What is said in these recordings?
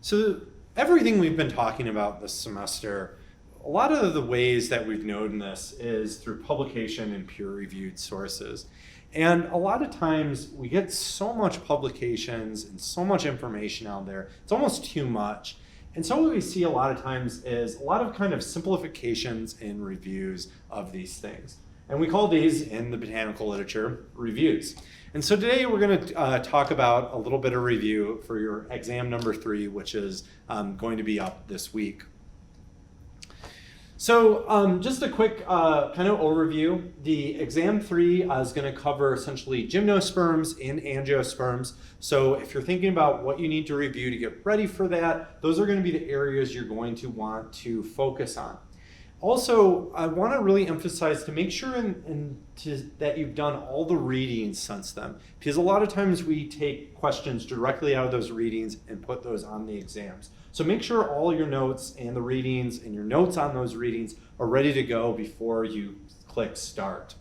So everything we've been talking about this semester, a lot of the ways that we've known this is through publication and peer-reviewed sources. And a lot of times we get so much publications and so much information out there, it's almost too much. And so what we see a lot of times is a lot of kind of simplifications and reviews of these things. And we call these, in the botanical literature, reviews. And so today we're going to talk about a little bit of review for your exam number 3, which is going to be up this week. So just a quick kind of overview. The exam 3 is going to cover essentially Gymnosperms and Angiosperms. So if you're thinking about what you need to review to get ready for that, those are going to be the areas you're going to want to focus on. Also, I want to really emphasize to make sure that you've done all the readings since then, because a lot of times we take questions directly out of those readings and put those on the exams. So make sure all your notes and the readings and your notes on those readings are ready to go before you click start.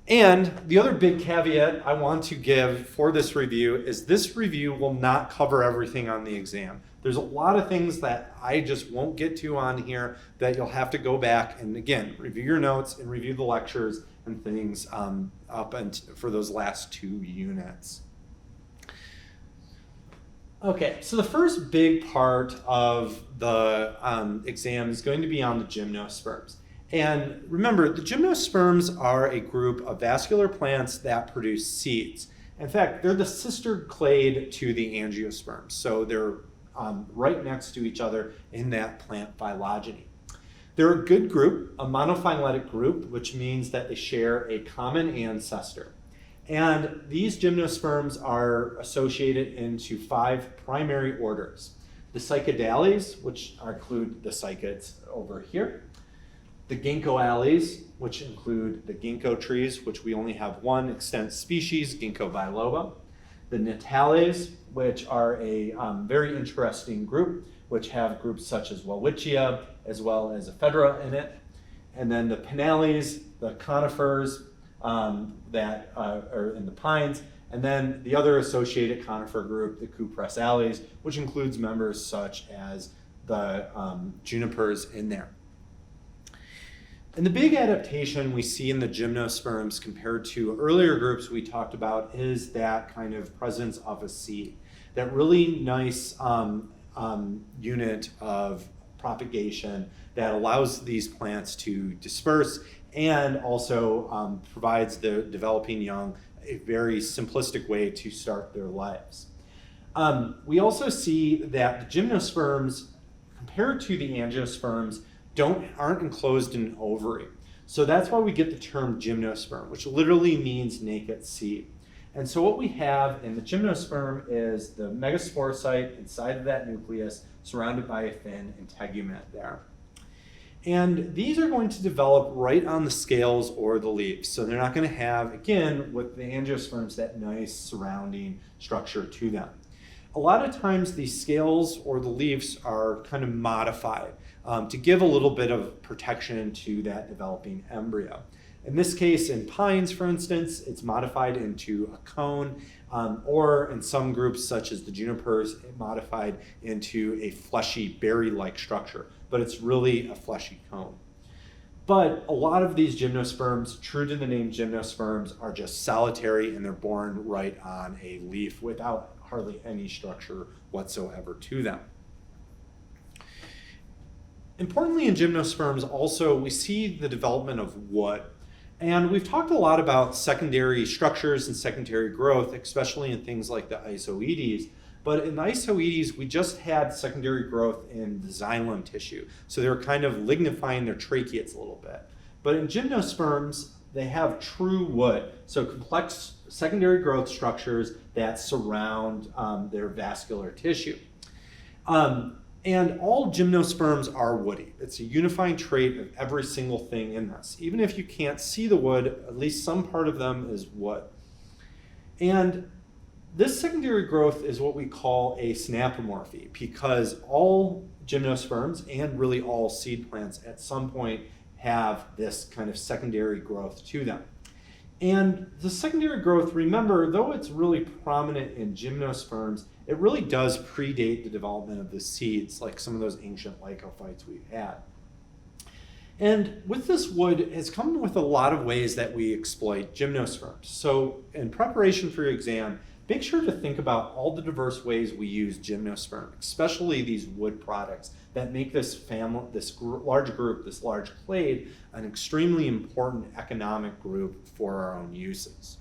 And the other big caveat I want to give for this review is this review will not cover everything on the exam. There's a lot of things that I just won't get to on here that you'll have to go back and, again, review your notes and review the lectures and things for those last 2 units. Okay, so the first big part of the exam is going to be on the Gymnosperms. And remember, the Gymnosperms are a group of vascular plants that produce seeds. In fact, they're the sister clade to the Angiosperms. So they're right next to each other in that plant phylogeny. They're a good group, a monophyletic group, which means that they share a common ancestor. And these Gymnosperms are associated into 5 primary orders. The Cycadales, which include the cycads over here. The Ginkgoales, which include the ginkgo trees, which we only have one extant species, Ginkgo biloba. The Natales, which are a very interesting group, which have groups such as Welwitschia, as well as ephedra in it. And then the Pinnales, the conifers that are in the pines. And then the other associated conifer group, the Cupressales, which includes members such as the junipers in there. And the big adaptation we see in the Gymnosperms compared to earlier groups we talked about is that kind of presence of a seed. That really nice unit of propagation that allows these plants to disperse and also provides the developing young a very simplistic way to start their lives. We also see that the Gymnosperms, compared to the Angiosperms, aren't enclosed in an ovary. So that's why we get the term gymnosperm, which literally means naked seed. And so what we have in the gymnosperm is the megasporocyte inside of that nucleus, surrounded by a thin integument there. And these are going to develop right on the scales or the leaves. So they're not going to have, again, with the angiosperms, that nice surrounding structure to them. A lot of times these scales or the leaves are kind of modified to give a little bit of protection to that developing embryo. In this case, in pines, for instance, it's modified into a cone, or in some groups, such as the junipers, modified into a fleshy berry-like structure, but it's really a fleshy cone. But a lot of these gymnosperms, true to the name gymnosperms, are just solitary and they're born right on a leaf without hardly any structure whatsoever to them. Importantly, in gymnosperms also, we see the development of wood. And we've talked a lot about secondary structures and secondary growth, especially in things like the isoedes. But in the isoedes, we just had secondary growth in the xylem tissue. So they were kind of lignifying their tracheates a little bit. But in gymnosperms, they have true wood. So complex secondary growth structures that surround their vascular tissue. And all gymnosperms are woody. It's a unifying trait of every single thing in this. Even if you can't see the wood, at least some part of them is wood. And this secondary growth is what we call a synapomorphy, because all gymnosperms and really all seed plants at some point have this kind of secondary growth to them. And the secondary growth, remember, though it's really prominent in gymnosperms, it really does predate the development of the seeds, like some of those ancient lycophytes we've had. And with this wood, it's come with a lot of ways that we exploit gymnosperms. So in preparation for your exam, make sure to think about all the diverse ways we use gymnosperm, especially these wood products that make this family, large group, this large clade, an extremely important economic group for our own uses.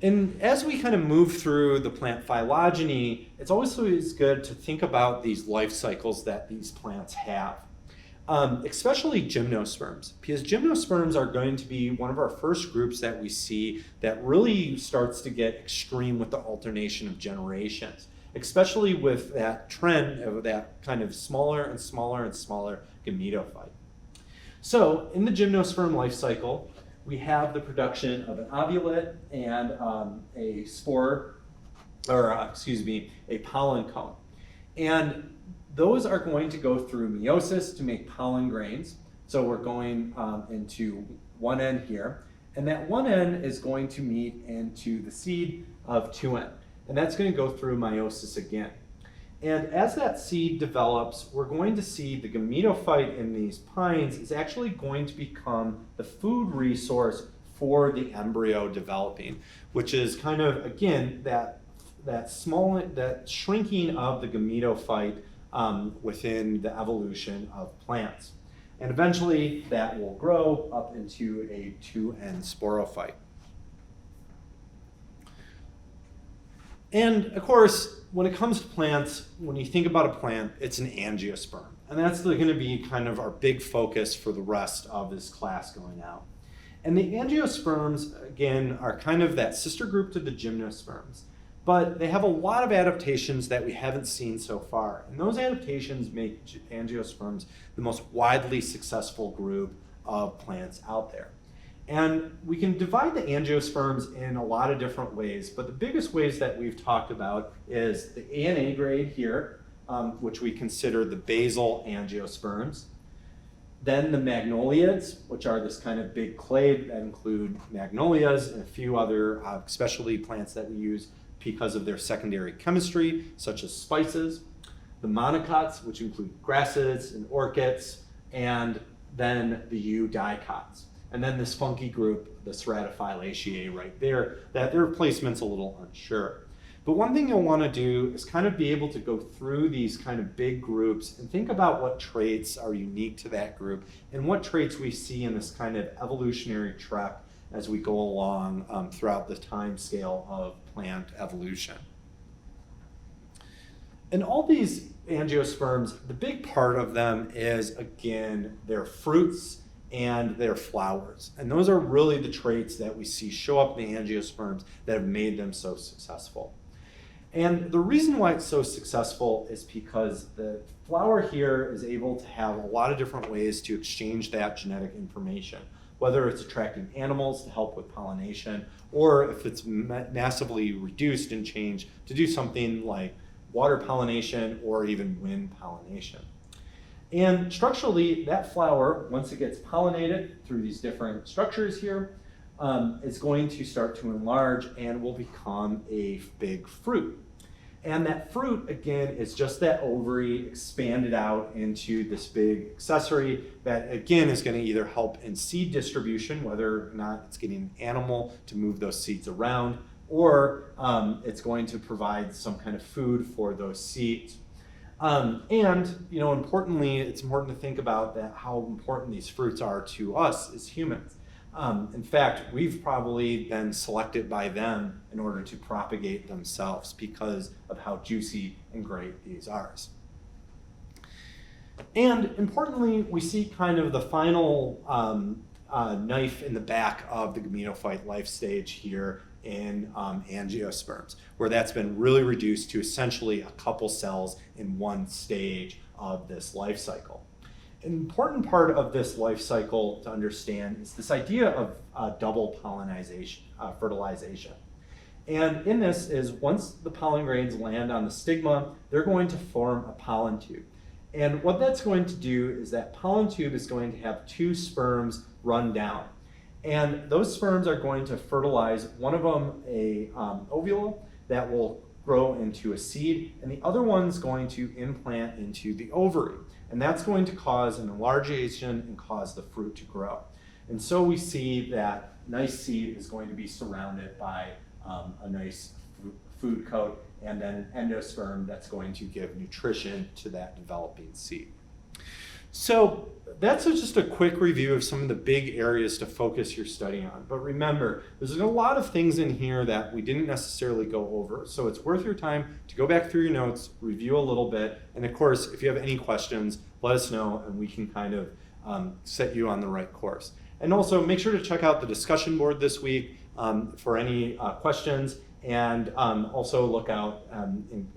And as we kind of move through the plant phylogeny, it's always good to think about these life cycles that these plants have, especially gymnosperms, because gymnosperms are going to be one of our first groups that we see that really starts to get extreme with the alternation of generations, especially with that trend of that kind of smaller and smaller and smaller gametophyte. So in the gymnosperm life cycle, we have the production of an ovulate and a spore, or a pollen cone. And those are going to go through meiosis to make pollen grains. So we're going into one end here, and that one end is going to meet into the seed of 2N. And that's going to go through meiosis again. And as that seed develops, we're going to see the gametophyte in these pines is actually going to become the food resource for the embryo developing, which is kind of, again, that shrinking of the gametophyte within the evolution of plants. And eventually that will grow up into a 2N sporophyte. And of course, when it comes to plants, when you think about a plant, it's an angiosperm. And that's going to be kind of our big focus for the rest of this class going out. And the angiosperms, again, are kind of that sister group to the gymnosperms. But they have a lot of adaptations that we haven't seen so far. And those adaptations make angiosperms the most widely successful group of plants out there. And we can divide the angiosperms in a lot of different ways, but the biggest ways that we've talked about is the ANA grade here, which we consider the basal angiosperms. Then the magnoliids, which are this kind of big clade that include magnolias and a few other specialty plants that we use because of their secondary chemistry, such as spices. The monocots, which include grasses and orchids, and then the eudicots. And then this funky group, the Stratophyllaceae right there, that their placement's a little unsure. But one thing you'll want to do is kind of be able to go through these kind of big groups and think about what traits are unique to that group and what traits we see in this kind of evolutionary trek as we go along throughout the time scale of plant evolution. And all these angiosperms, the big part of them is, again, their fruits and their flowers. And those are really the traits that we see show up in the angiosperms that have made them so successful. And the reason why it's so successful is because the flower here is able to have a lot of different ways to exchange that genetic information, whether it's attracting animals to help with pollination, or if it's massively reduced and changed to do something like water pollination or even wind pollination. And structurally, that flower, once it gets pollinated through these different structures here, is going to start to enlarge and will become a big fruit. And that fruit, again, is just that ovary expanded out into this big accessory that, again, is going to either help in seed distribution, whether or not it's getting an animal to move those seeds around, or it's going to provide some kind of food for those seeds. And, you know, importantly, it's important to think about that how important these fruits are to us as humans. In fact, we've probably been selected by them in order to propagate themselves because of how juicy and great these are. And importantly, we see kind of the final knife in the back of the gametophyte life stage here in angiosperms, where that's been really reduced to essentially a couple cells in one stage of this life cycle. An important part of this life cycle to understand is this idea of double pollinization, fertilization. And in this is once the pollen grains land on the stigma, they're going to form a pollen tube. And what that's going to do is that pollen tube is going to have two sperms run down. And those sperms are going to fertilize, one of them a ovule that will grow into a seed, and the other one's going to implant into the ovary. And that's going to cause an enlargation and cause the fruit to grow. And so we see that nice seed is going to be surrounded by a nice food coat, and then an endosperm that's going to give nutrition to that developing seed. So that's just a quick review of some of the big areas to focus your study on. But remember, there's a lot of things in here that we didn't necessarily go over. So it's worth your time to go back through your notes, review a little bit. And of course, if you have any questions, let us know and we can kind of set you on the right course. And also make sure to check out the discussion board this week for any questions. And also look out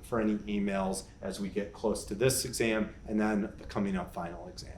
for any emails as we get close to this exam and then the coming up final exam.